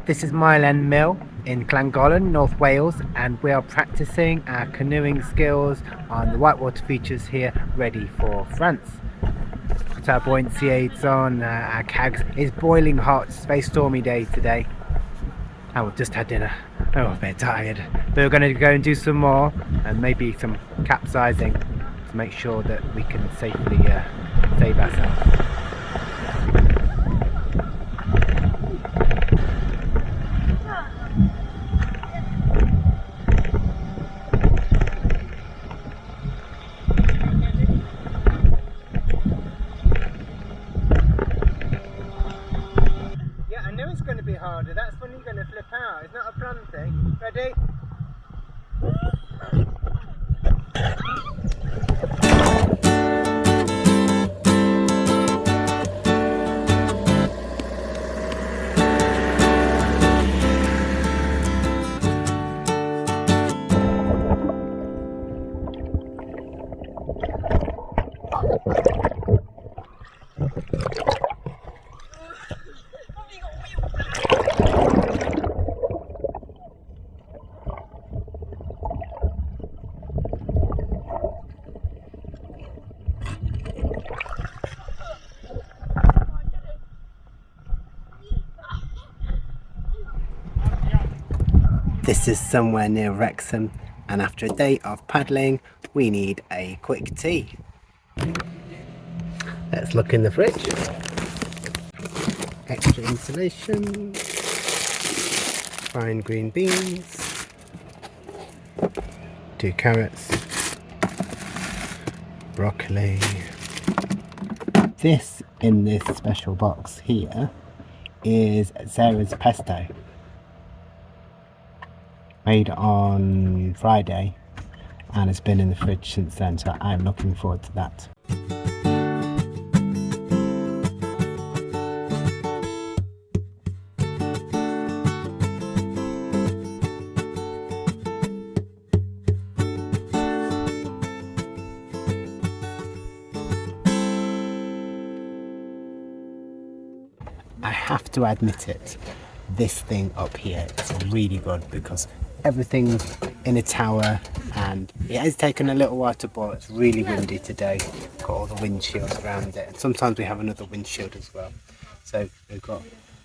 This is Mile End Mill in Llangollen, North Wales, and we are practicing our canoeing skills on the Whitewater features here, ready for France. Put our buoyancy aids on, our cags. It's boiling hot, it's a very stormy day today. And we've just had dinner. Oh, I'm a bit tired. But we're going to go and do some more, and maybe some capsizing to make sure that we can safely save ourselves. It's going to be harder. That's when you're going to flip out. It's not a plan thing. Ready? This is somewhere near Wrexham, and after a day of paddling we need a quick tea. Let's look in the fridge. Extra insulation, fine green beans, 2 carrots, broccoli. This in this special box here is Sarah's Pesto. Made on Friday, and it's been in the fridge since then, so I'm looking forward to that. I have to admit it, this thing up here is really good because everything's in a tower, and it has taken a little while to boil. It's really windy today, got all the windshields around it, and sometimes we have another windshield as well. So we've got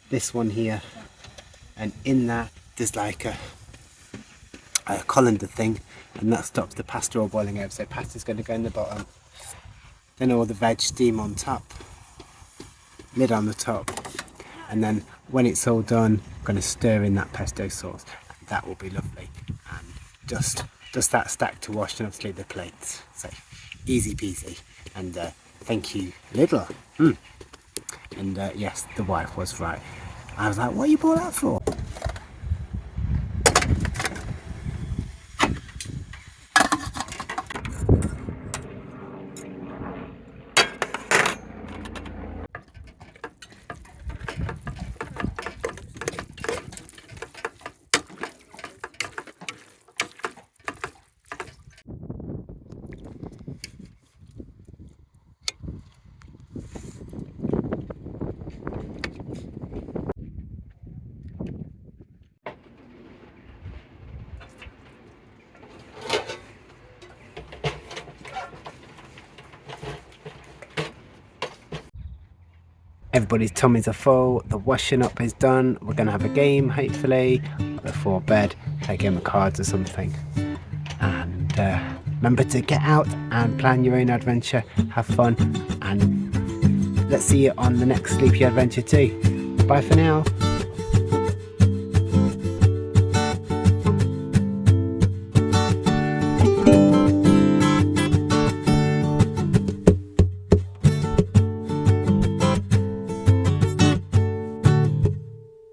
this one here, and in that there's like a colander thing, and that stops the pasta all boiling over. So pasta's going to go in the bottom, then all the veg steam on top, lid on the top, and then when it's all done, I'm going to stir in that pesto sauce. That will be lovely, and just that stack to wash, and obviously the plates. So easy peasy, and thank you Lidl. And yes, the wife was right. I was like, what you bought that for? Everybody's tummies are full, the washing up is done, we're going to have a game hopefully before bed, play a game of cards or something. And remember to get out and plan your own adventure, have fun, and let's see you on the next Sleepy Adventure too. Bye for now.